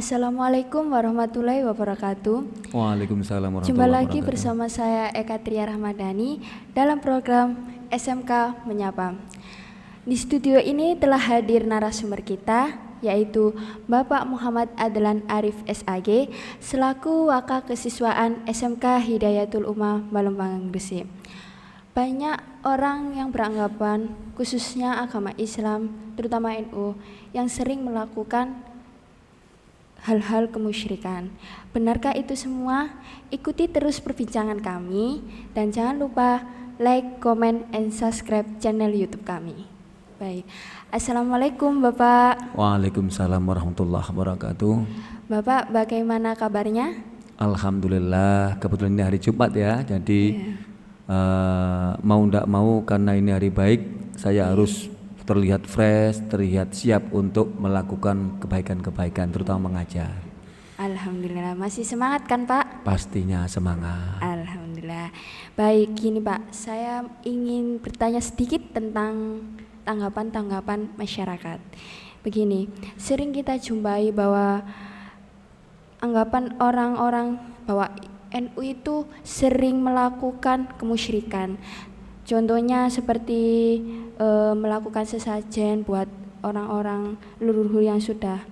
Assalamualaikum warahmatullahi wabarakatuh. Waalaikumsalam Jumpa warahmatullahi lagi wabarakatuh. bersama saya Eka Tria Rahmadani dalam program SMK Menyapa. Di studio ini telah hadir narasumber kita, yaitu Bapak Muhammad Adlan Arif SAG selaku Waka Kesiswaan SMK Hidayatul Umah Balumpangan Gresik. Banyak orang yang beranggapan, khususnya agama Islam, terutama NU, yang sering melakukan hal-hal kemusyrikan. Benarkah itu semua? Ikuti terus perbincangan kami dan jangan lupa like, comment, and subscribe channel YouTube kami. Baik, Assalamualaikum Bapak. Waalaikumsalam warahmatullahi wabarakatuh. Bapak, bagaimana kabarnya? Alhamdulillah, kebetulan ini hari Jumat ya, jadi mau ndak mau karena ini hari baik, saya harus terlihat fresh, terlihat siap untuk melakukan kebaikan-kebaikan, terutama mengajar. Alhamdulillah, masih semangat kan Pak? Pastinya semangat. Alhamdulillah. Baik, gini Pak, saya ingin bertanya sedikit tentang tanggapan-tanggapan masyarakat. Begini, sering kita jumpai bahwa anggapan orang-orang bahwa NU itu sering melakukan kemusyrikan. Contohnya seperti melakukan sesajen buat orang-orang leluhur yang sudah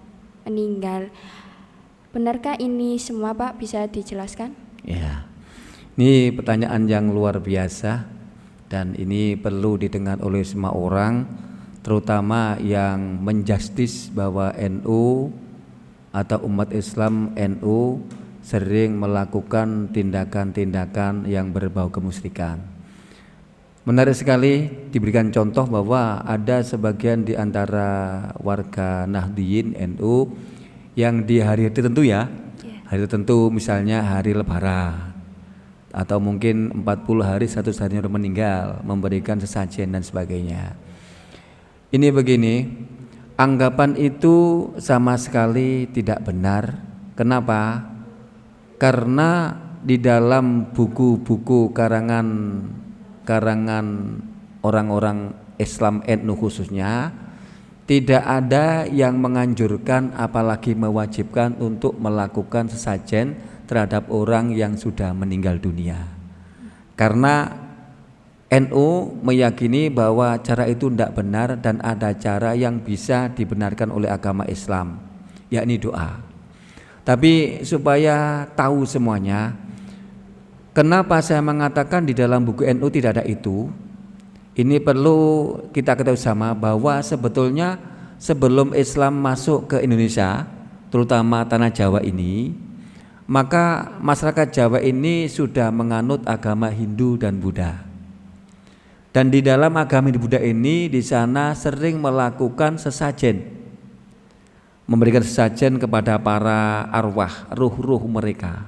meninggal. Benarkah ini semua Pak? Bisa dijelaskan? Ya, ini pertanyaan yang luar biasa dan ini perlu didengar oleh semua orang, terutama yang menjustis bahwa NU atau umat Islam NU sering melakukan tindakan-tindakan yang berbau kemusyrikan. Menarik sekali diberikan contoh bahwa ada sebagian di antara warga Nahdliyin NU yang di hari tertentu ya, hari tertentu misalnya hari Lebaran atau mungkin 40 hari 100 hari sudah meninggal memberikan sesajen dan sebagainya. Ini begini, anggapan itu sama sekali tidak benar. Kenapa? Karena di dalam buku-buku karangan orang-orang Islam NU khususnya tidak ada yang menganjurkan apalagi mewajibkan untuk melakukan sesajen terhadap orang yang sudah meninggal dunia. Karena NU meyakini bahwa cara itu tidak benar dan ada cara yang bisa dibenarkan oleh agama Islam, yakni doa. Tapi supaya tahu semuanya, kenapa saya mengatakan di dalam buku NU tidak ada itu? Ini perlu kita ketahui sama bahwa sebetulnya sebelum Islam masuk ke Indonesia, terutama tanah Jawa ini, maka masyarakat Jawa ini sudah menganut agama Hindu dan Buddha. Dan di dalam agama Hindu Buddha ini di sana sering melakukan sesajen, memberikan sesajen kepada para arwah, ruh-ruh mereka.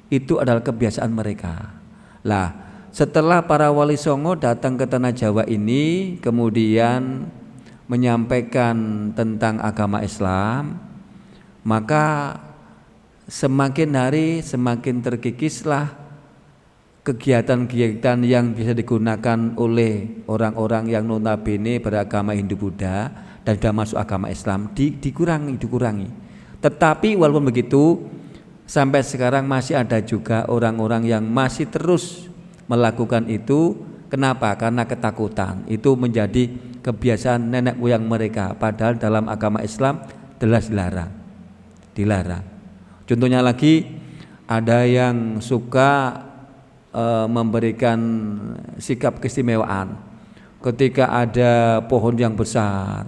Itu adalah kebiasaan mereka. Lah, setelah para wali songo datang ke tanah Jawa ini, kemudian menyampaikan tentang agama Islam, maka semakin hari semakin terkikislah kegiatan-kegiatan yang bisa digunakan oleh orang-orang yang notabene beragama Hindu Buddha dan sudah masuk agama Islam dikurangi. Tetapi walaupun begitu, sampai sekarang masih ada juga orang-orang yang masih terus melakukan itu. Kenapa? Karena ketakutan. Itu menjadi kebiasaan nenek moyang mereka, padahal dalam agama Islam jelas dilarang. Contohnya lagi, ada yang suka memberikan sikap keistimewaan ketika ada pohon yang besar.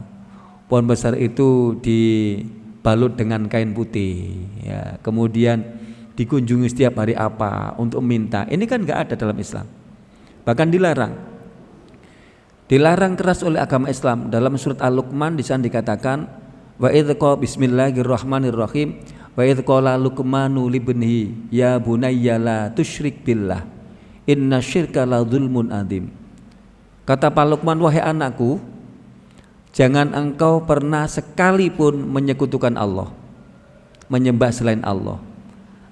Pohon besar itu dibalut dengan kain putih ya, kemudian dikunjungi setiap hari apa untuk minta. Ini kan enggak ada dalam Islam, bahkan dilarang keras oleh agama Islam. Dalam surat Al-Luqman di sana dikatakan wa idz qala bismillahirrahmanirrahim wa idz qala Luqmanu libnihi ya bunayya la tusyrik billah inna syirka la dzulmun adzim. Kata Pak Luqman, wahai anakku, jangan engkau pernah sekalipun menyekutukan Allah, menyembah selain Allah,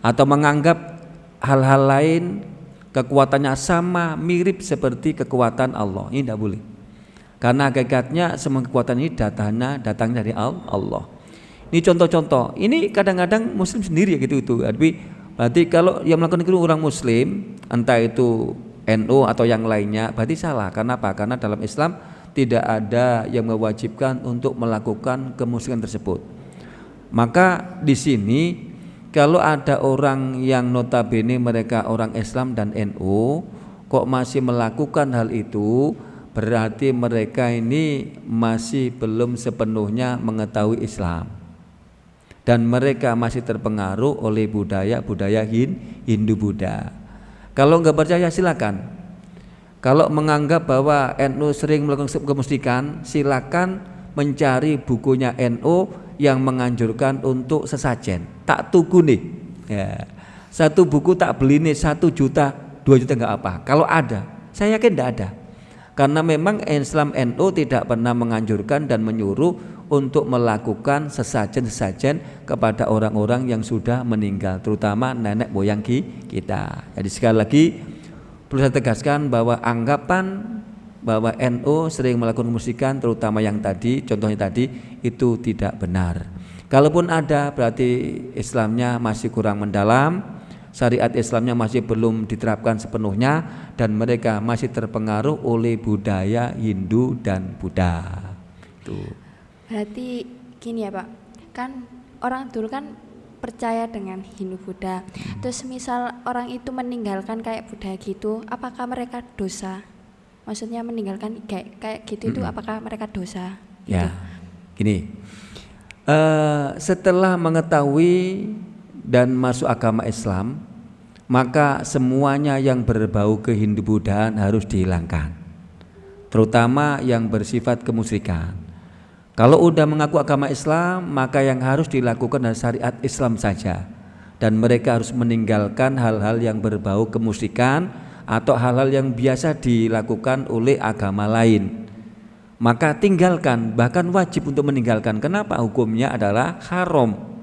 atau menganggap hal-hal lain kekuatannya sama mirip seperti kekuatan Allah. Ini tidak boleh. Karena hakikatnya semua kekuatan ini datangnya dari Allah. Ini contoh-contoh. Ini kadang-kadang Muslim sendiri gitu itu. Tapi berarti kalau yang melakukan itu orang Muslim, entah itu NU atau yang lainnya, berarti salah. Karena apa? Karena dalam Islam tidak ada yang mewajibkan untuk melakukan kemusyrikan tersebut. Maka di sini kalau ada orang yang notabene mereka orang Islam dan NU kok masih melakukan hal itu, berarti mereka ini masih belum sepenuhnya mengetahui Islam dan mereka masih terpengaruh oleh budaya Hindu Buddha. Kalau nggak percaya silakan. Kalau menganggap bahwa NU sering melakukan kemusyrikan, silakan mencari bukunya NU yang menganjurkan untuk sesajen. Tak tuku nih. Ya. Satu buku tak beli nih 1 juta, 2 juta nggak apa. Kalau ada, saya yakin tidak ada. Karena memang Islam NU tidak pernah menganjurkan dan menyuruh untuk melakukan sesajen-sesajen kepada orang-orang yang sudah meninggal, terutama nenek moyang kita. Jadi sekali lagi perlu saya tegaskan bahwa anggapan bahwa NU sering melakukan kemusyrikan, terutama yang tadi, contohnya tadi, itu tidak benar. Kalaupun ada, berarti Islamnya masih kurang mendalam, syariat Islamnya masih belum diterapkan sepenuhnya, dan mereka masih terpengaruh oleh budaya Hindu dan Buddha. Tuh. Berarti gini ya Pak, kan orang dulu kan percaya dengan Hindu Buddha. Terus misal orang itu meninggalkan kayak Buddha gitu, apakah mereka dosa? Maksudnya meninggalkan kayak gitu itu apakah mereka dosa? Gitu. Ya, gini. Setelah mengetahui dan masuk agama Islam, maka semuanya yang berbau ke Hindu Buddhaan harus dihilangkan, terutama yang bersifat kemusyrikan. Kalau udah mengaku agama Islam, maka yang harus dilakukan adalah syariat Islam saja, dan mereka harus meninggalkan hal-hal yang berbau kemusyrikan atau hal-hal yang biasa dilakukan oleh agama lain. Maka tinggalkan, bahkan wajib untuk meninggalkan. Kenapa? Hukumnya adalah haram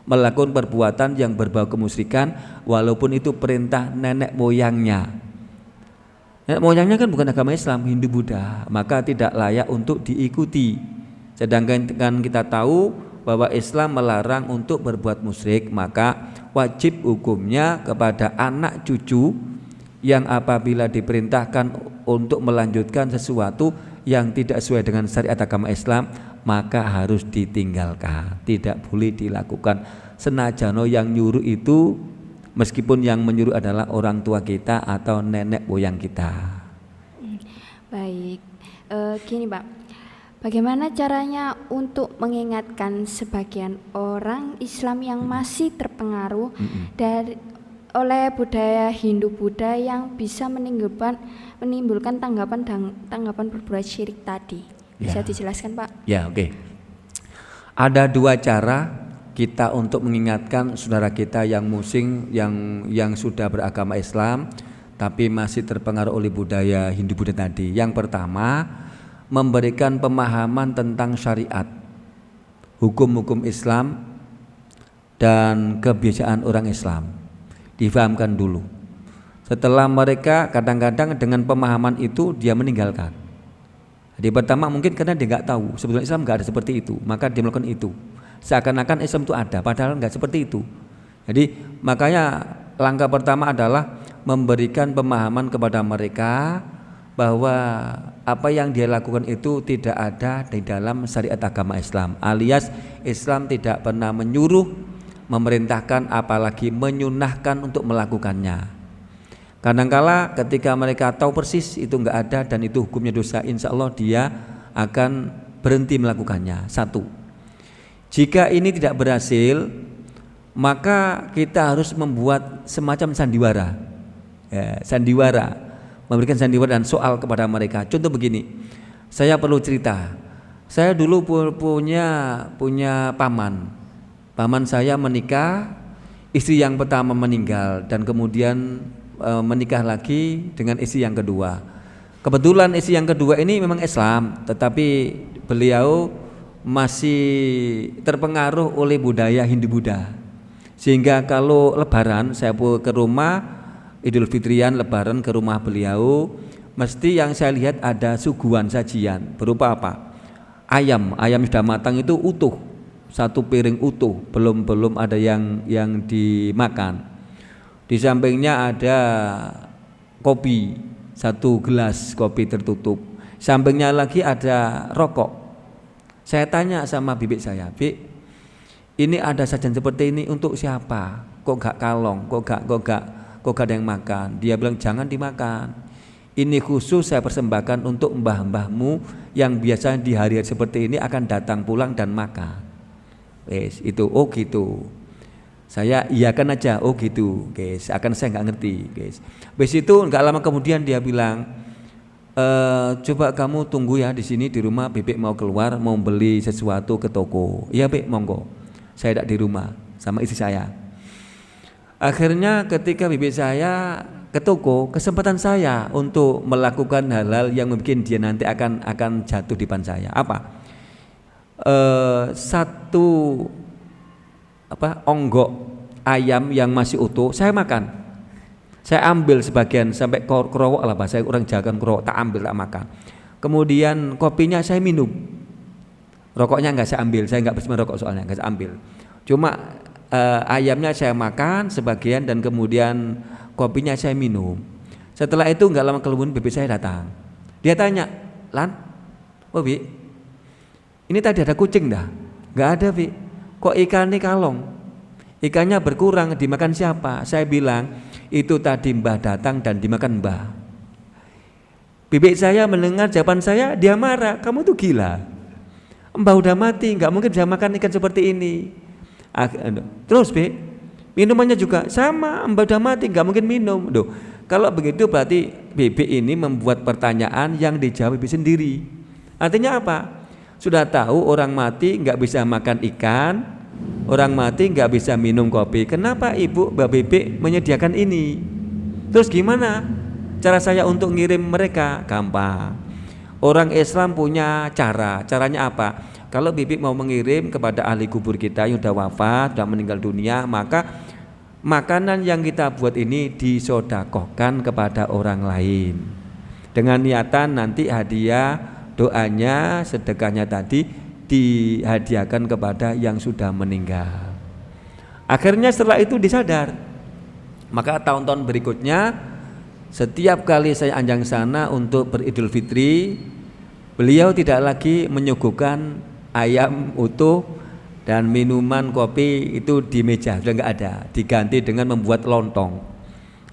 melakukan perbuatan yang berbau kemusyrikan, walaupun itu perintah nenek moyangnya. Nenek moyangnya kan bukan agama Islam, Hindu Buddha, maka tidak layak untuk diikuti. Sedangkan kita tahu bahwa Islam melarang untuk berbuat musyrik, maka wajib hukumnya kepada anak cucu yang apabila diperintahkan untuk melanjutkan sesuatu yang tidak sesuai dengan syariat agama Islam, maka harus ditinggalkan, tidak boleh dilakukan. Senajano yang nyuruh itu, meskipun yang menyuruh adalah orang tua kita atau nenek moyang kita. Baik, gini Pak, bagaimana caranya untuk mengingatkan sebagian orang Islam yang masih terpengaruh oleh budaya Hindu Buddha yang bisa menimbulkan tanggapan berbuat syirik tadi? Bisa dijelaskan Pak? Ya, oke. Ada 2 cara kita untuk mengingatkan saudara kita yang musing, yang sudah beragama Islam tapi masih terpengaruh oleh budaya Hindu Buddha tadi. Yang pertama, memberikan pemahaman tentang syariat, hukum-hukum Islam dan kebiasaan orang Islam. Difahamkan dulu. Setelah mereka kadang-kadang dengan pemahaman itu dia meninggalkan. Jadi pertama mungkin karena dia nggak tahu sebetulnya Islam nggak ada seperti itu, maka dia melakukan itu. Seakan-akan Islam itu ada, padahal nggak seperti itu. Jadi makanya langkah pertama adalah memberikan pemahaman kepada mereka bahwa apa yang dia lakukan itu tidak ada di dalam syariat agama Islam, alias Islam tidak pernah menyuruh, memerintahkan, apalagi menyunahkan untuk melakukannya. Kadangkala ketika mereka tahu persis itu enggak ada dan itu hukumnya dosa, insya Allah dia akan berhenti melakukannya. 1. Jika ini tidak berhasil, maka kita harus membuat semacam sandiwara, sandiwara, memberikan sandiwara dan soal kepada mereka. Contoh begini, saya perlu cerita. Saya dulu punya paman saya menikah, istri yang pertama meninggal dan kemudian menikah lagi dengan istri yang kedua. Kebetulan istri yang kedua ini memang Islam, tetapi beliau masih terpengaruh oleh budaya Hindu Buddha. Sehingga kalau lebaran saya ke rumah, Idul Fitrian lebaran ke rumah beliau, mesti yang saya lihat ada suguhan sajian berupa apa? Ayam sudah matang itu utuh. satu piring utuh, belum ada yang dimakan. Di sampingnya ada kopi, satu gelas kopi tertutup. Sampingnya lagi ada rokok. Saya tanya sama bibik saya, "Bik, ini ada sajian seperti ini untuk siapa? Kok gak kalong? Kok gak ada yang makan?" Dia bilang, "Jangan dimakan. Ini khusus saya persembahkan untuk mbah-mbahmu yang biasa di hari-hari seperti ini akan datang pulang dan makan." Wes, itu oh gitu. Saya iyakan aja, oh gitu, guys. Akan saya nggak ngerti, guys. Wes itu nggak lama kemudian dia bilang, "Coba kamu tunggu ya di sini di rumah. Bebek mau keluar, mau beli sesuatu ke toko." "Iya, Bek, monggo." Saya tidak di rumah sama istri saya. Akhirnya ketika bibik saya ke toko, kesempatan saya untuk melakukan hal-hal yang mungkin dia nanti akan jatuh di depan saya. Apa? Satu onggok ayam yang masih utuh saya makan. Saya ambil sebagian sampai kerowok lah, saya orang Jawa kan kerowok, tak ambil tak makan. Kemudian kopinya saya minum. Rokoknya enggak saya ambil, saya enggak merokok soalnya enggak saya ambil. Cuma ayamnya saya makan sebagian dan kemudian kopinya saya minum. Setelah itu enggak lama kemudian bibik saya datang. Dia tanya, "Lan, oh Bi, ini tadi ada kucing dah?" "Enggak ada, Bi." "Kok ikannya kalong? Ikannya berkurang, dimakan siapa?" Saya bilang, "Itu tadi mbah datang dan dimakan mbah." Bibik saya mendengar jawaban saya, dia marah, "Kamu tuh gila. Mbah udah mati, nggak mungkin bisa makan ikan seperti ini." Terus Bik, minumannya juga sama, mbah udah mati, nggak mungkin minum. Duh, kalau begitu berarti Bibik ini membuat pertanyaan yang dijawab Bibik sendiri. Artinya apa? Sudah tahu orang mati nggak bisa makan ikan, orang mati nggak bisa minum kopi. Kenapa ibu Mbak Bibik menyediakan ini? Terus gimana cara saya untuk ngirim mereka? Gampang. Orang Islam punya caranya apa? Kalau Bibik mau mengirim kepada ahli kubur kita yang sudah wafat, sudah meninggal dunia, maka makanan yang kita buat ini disodakohkan kepada orang lain dengan niatan nanti hadiah doanya, sedekahnya tadi dihadiahkan kepada yang sudah meninggal. Akhirnya setelah itu disadar. Maka tahun-tahun berikutnya setiap kali saya anjang sana untuk beridul fitri, beliau tidak lagi menyuguhkan ayam utuh dan minuman kopi itu di meja, sudah enggak ada, diganti dengan membuat lontong.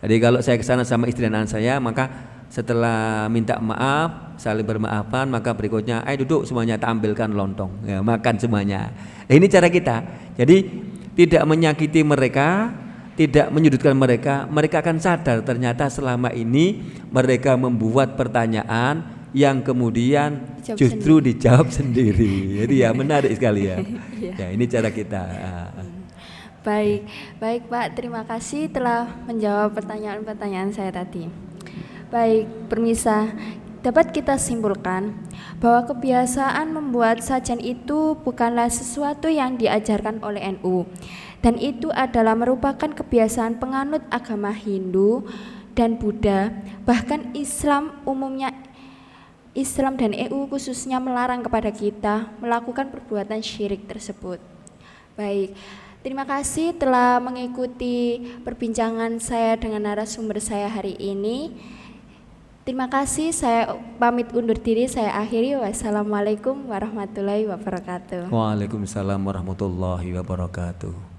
Jadi kalau saya ke sana sama istri dan anak saya, maka setelah minta maaf, saling bermaafan, maka berikutnya, "Ayo duduk semuanya, tak ambilkan lontong." Ya, makan semuanya. Nah, ini cara kita. Jadi tidak menyakiti mereka, tidak menyudutkan mereka. Mereka akan sadar ternyata selama ini mereka membuat pertanyaan yang kemudian justru dijawab sendiri. Jadi ya menarik sekali ya. Ya, ini cara kita. Baik Pak, terima kasih telah menjawab pertanyaan-pertanyaan saya tadi. Baik, pemirsa, dapat kita simpulkan bahwa kebiasaan membuat sajian itu bukanlah sesuatu yang diajarkan oleh NU, dan itu adalah merupakan kebiasaan penganut agama Hindu dan Buddha. Bahkan Islam dan EU khususnya melarang kepada kita melakukan perbuatan syirik tersebut. Baik, terima kasih telah mengikuti perbincangan saya dengan narasumber saya hari ini. Terima kasih, saya pamit undur diri, saya akhiri. Wassalamualaikum warahmatullahi wabarakatuh. Waalaikumsalam warahmatullahi wabarakatuh.